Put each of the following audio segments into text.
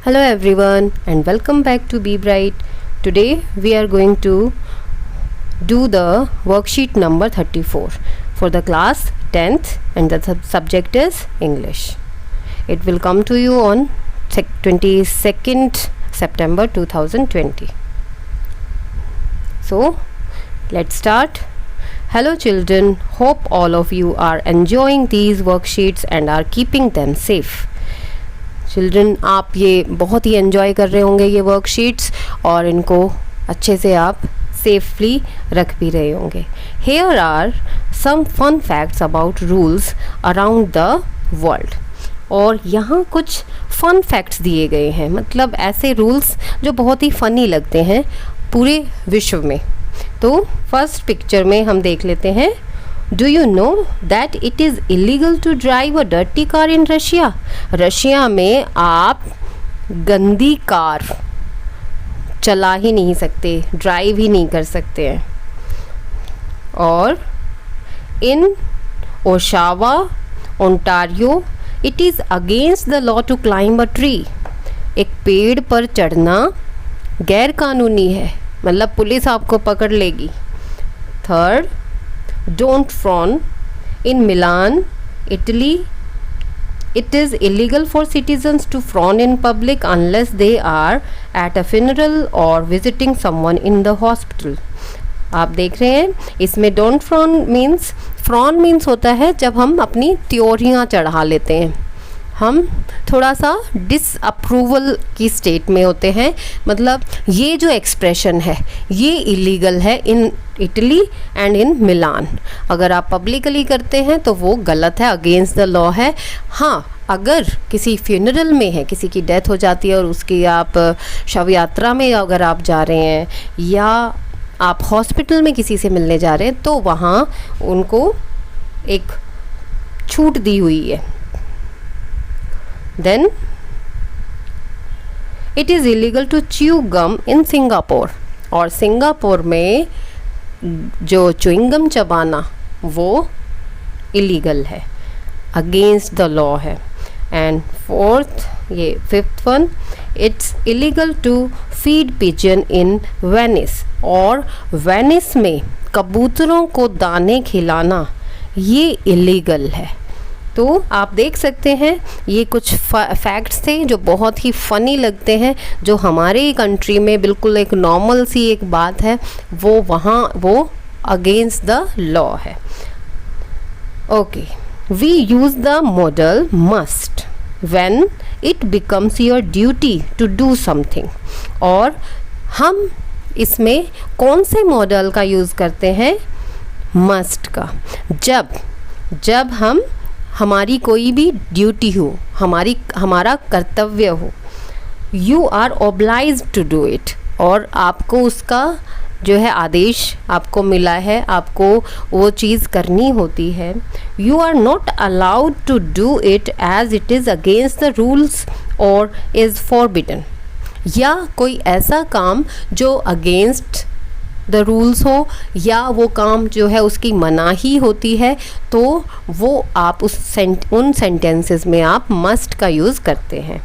Hello everyone and welcome back to Be Bright. Today we are going to do the worksheet number 34 for the class 10th and the subject is English. It will come to you on 22nd September 2020. So let's start. Hello children, hope all of you are enjoying these worksheets and are keeping them safe. Children आप ये बहुत ही enjoy कर रहे होंगे ये worksheets और इनको अच्छे से आप सेफली रख भी रहे होंगे. Here are some fun facts about rules around the world. और यहाँ कुछ फन फैक्ट्स दिए गए हैं, मतलब ऐसे रूल्स जो बहुत ही फ़नी लगते हैं पूरे विश्व में. तो फर्स्ट पिक्चर में हम देख लेते हैं. Do you know that it is illegal to drive a dirty car in Russia? Russia में आप गंदी कार चला ही नहीं सकते, ड्राइव ही नहीं कर सकते हैं. और in Oshawa Ontario it is against the law to climb a tree. एक पेड़ पर चढ़ना गैर कानूनी है, मतलब पुलिस आपको पकड़ लेगी. Third, don't frown. In Milan, Italy, it is illegal for citizens to frown in public unless they are at a funeral or visiting someone in the hospital. आप देख रहे हैं इसमें don't frown means होता है जब हम अपनी त्योरियाँ चढ़ा लेते हैं, हम थोड़ा सा डिसअप्रूवल की स्टेट में होते हैं. मतलब ये जो एक्सप्रेशन है ये इलीगल है इन इटली एंड इन मिलान. अगर आप पब्लिकली करते हैं तो वो गलत है, अगेंस्ट द लॉ है. हाँ, अगर किसी फ्यूनरल में है, किसी की डेथ हो जाती है और उसकी आप शव यात्रा में अगर आप जा रहे हैं या आप हॉस्पिटल में किसी से मिलने जा रहे हैं तो वहाँ उनको एक छूट दी हुई है. Then it is illegal to chew gum in Singapore. और सिंगापुर में जो च्युइंगम चबाना वो इलीगल है, अगेंस्ट द लॉ है. एंड फोर्थ, ये fifth one, it's illegal to feed pigeon in Venice. और वेनिस में कबूतरों को दाने खिलाना ये इलीगल है. तो आप देख सकते हैं ये कुछ फैक्ट्स थे जो बहुत ही फ़नी लगते हैं, जो हमारे कंट्री में बिल्कुल एक नॉर्मल सी एक बात है, वो वहाँ वो अगेंस्ट द लॉ है. Okay, we use the modal must when it becomes your duty to do something. और हम इसमें कौन से मॉडल का यूज़ करते हैं? मस्ट का. जब हम हमारी कोई भी ड्यूटी हो, हमारा कर्तव्य हो, you are obliged to do it. और आपको उसका जो है आदेश आपको मिला है, आपको वो चीज़ करनी होती है. You are not allowed to do it as it is against the rules और इज़ फॉरबिडन. या कोई ऐसा काम जो अगेंस्ट द रूल्स हो या वो काम जो है उसकी मनाही होती है, तो वो आप उन सेंटेंसेस में आप मस्ट का यूज़ करते हैं.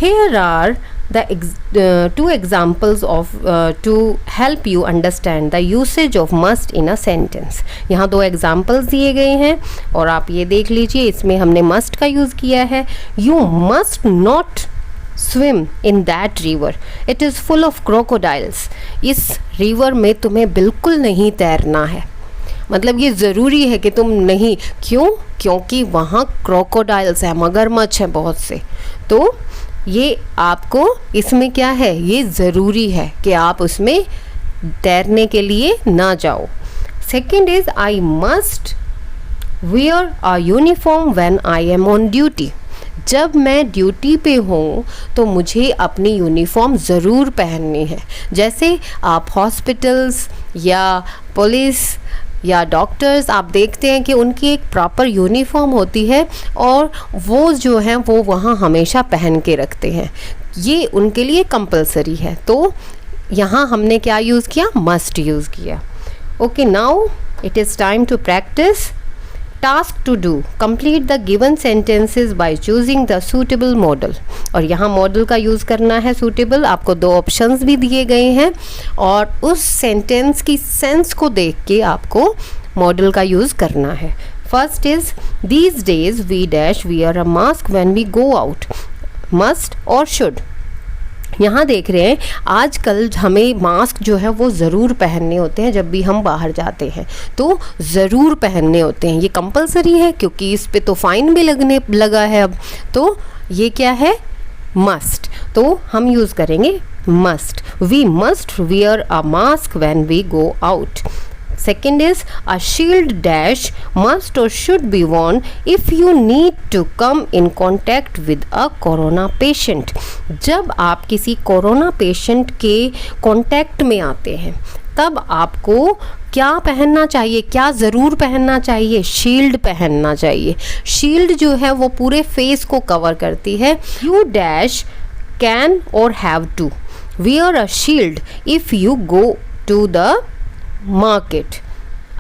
Here are the two examples of to help you understand the usage of must in a sentence. यहाँ दो एग्जाम्पल्स दिए गए हैं और आप ये देख लीजिए, इसमें हमने मस्ट का यूज़ किया है. You must not swim in that river. It is full of crocodiles. इस रिवर में तुम्हें बिल्कुल नहीं तैरना है. मतलब ये ज़रूरी है कि तुम नहीं, क्यों? क्योंकि वहाँ क्रोकोडाइल्स हैं, मगरमच्छ हैं बहुत से. तो ये आपको इसमें क्या है, ये ज़रूरी है कि आप उसमें तैरने के लिए ना जाओ. Second is I must wear a uniform when I am on duty. जब मैं ड्यूटी पे हूँ तो मुझे अपनी यूनिफॉर्म ज़रूर पहननी है. जैसे आप हॉस्पिटल्स या पुलिस या डॉक्टर्स आप देखते हैं कि उनकी एक प्रॉपर यूनिफॉर्म होती है और वो जो हैं वो वहाँ हमेशा पहन के रखते हैं, ये उनके लिए कंपलसरी है. तो यहाँ हमने क्या यूज़ किया? मस्ट यूज़ किया. Okay, now it is time to practice. Task to do, complete the given sentences by choosing the suitable modal. और यहाँ मॉडल का यूज़ करना है सूटेबल, आपको 2 ऑप्शंस भी दिए गए हैं और उस सेंटेंस की सेंस को देख के आपको मॉडल का यूज़ करना है। First is these days we dash wear a mask when we go out, must और शुड। यहाँ देख रहे हैं आजकल हमें मास्क जो है वो ज़रूर पहनने होते हैं जब भी हम बाहर जाते हैं, तो ज़रूर पहनने होते हैं। ये कंपलसरी है क्योंकि इस पे तो फाइन भी लगने लगा है अब, तो ये क्या है, मस्ट। तो हम यूज़ करेंगे must. We must wear a mask when we go out. Second is a shield dash must or should be worn if you need to come in contact with a corona patient। जब आप किसी corona patient के contact में आते हैं तब आपको क्या पहनना चाहिए, क्या ज़रूर पहनना चाहिए, शील्ड पहनना चाहिए। शील्ड जो है वो पूरे फेस को कवर करती है। यू डैश कैन और have to wear a shield if you go to the market.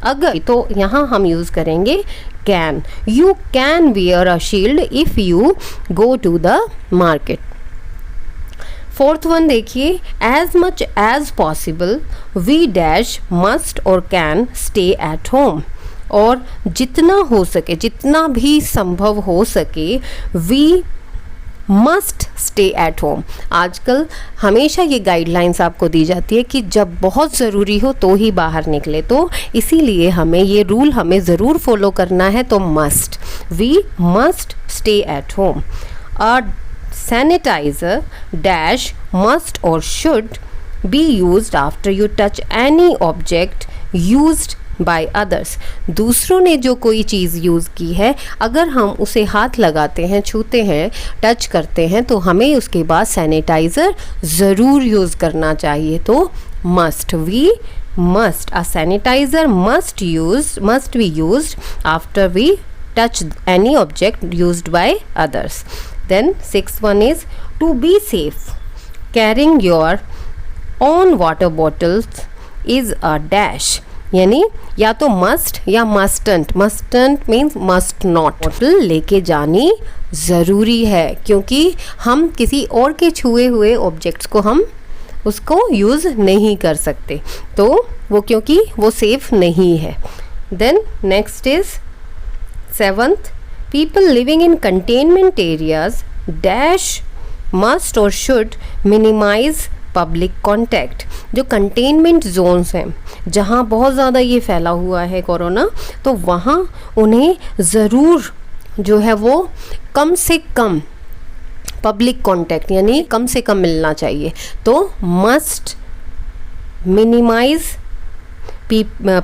अगर तो यहाँ हम यूज़ करेंगे can. You can wear a shield if you go to the market. Fourth one देखिए, as much as possible we dash must और can stay at home. और जितना हो सके, जितना भी संभव हो सके, we must stay at home. आजकल हमेशा ये गाइडलाइंस आपको दी जाती है कि जब बहुत ज़रूरी हो तो ही बाहर निकले, तो इसीलिए हमें ये रूल हमें ज़रूर फॉलो करना है। तो must, we must stay at home. A sanitizer dash must और should be used after you touch any object used by others. दूसरों ने जो कोई चीज़ यूज़ की है, अगर हम उसे हाथ लगाते हैं, छूते हैं, टच करते हैं, तो हमें उसके बाद सैनिटाइज़र ज़रूर यूज़ करना चाहिए। तो must, we must, a sanitiser must be used after we touch any object used by others. Then 6th one is to be safe, carrying your own water bottles is a dash। यानी या तो must या mustn't. Mustn't means must not. Bottle लेके जानी ज़रूरी है क्योंकि हम किसी और के छुए हुए ऑब्जेक्ट्स को हम उसको यूज़ नहीं कर सकते, तो वो क्योंकि वो सेफ नहीं है। Then next is 7th, people living in containment areas dash must or should minimize public contact. जो कंटेनमेंट जोन्स हैं, जहाँ बहुत ज़्यादा ये फैला हुआ है कोरोना, तो वहाँ उन्हें ज़रूर जो है वो कम से कम पब्लिक कॉन्टैक्ट यानी कम से कम मिलना चाहिए। तो must minimise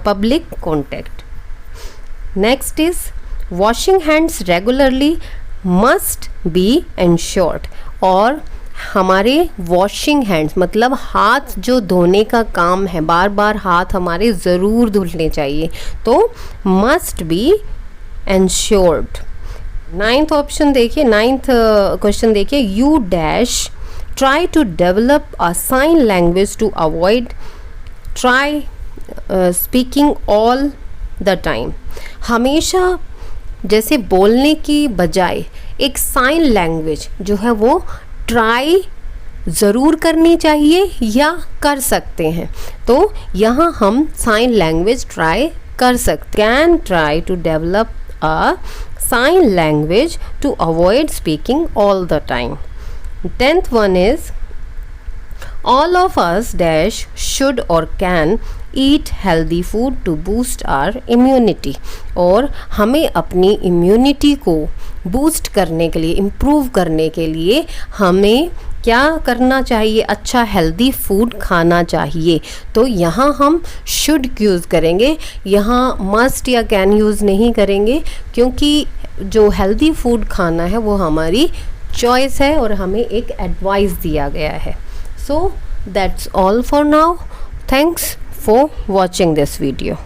public contact. Next is washing hands regularly must be ensured. और हमारे वॉशिंग हैंड्स मतलब हाथ जो धोने का काम है, बार बार हाथ हमारे ज़रूर धुलने चाहिए, तो must be ensured. 9th option देखिए, 9th क्वेश्चन देखिए, you dash try to develop a sign language to avoid try speaking all the time. हमेशा जैसे बोलने की बजाय एक साइन लैंग्वेज जो है वो ट्राई ज़रूर करनी चाहिए या कर सकते हैं। तो यहाँ हम साइन लैंग्वेज ट्राई कर सकते। Can try to develop a sign language to avoid speaking all the time. 10th one is all of us dash should or can eat healthy food to boost our immunity। और हमें अपनी immunity को boost करने के लिए, improve करने के लिए हमें क्या करना चाहिए, अच्छा हेल्दी फूड खाना चाहिए। तो यहाँ हम शुड यूज़ करेंगे, यहाँ मस्ट या कैन यूज़ नहीं करेंगे, क्योंकि जो हेल्दी फूड खाना है वो हमारी चॉइस है और हमें एक एडवाइस दिया गया है। So that's all for now. Thanks for watching this video.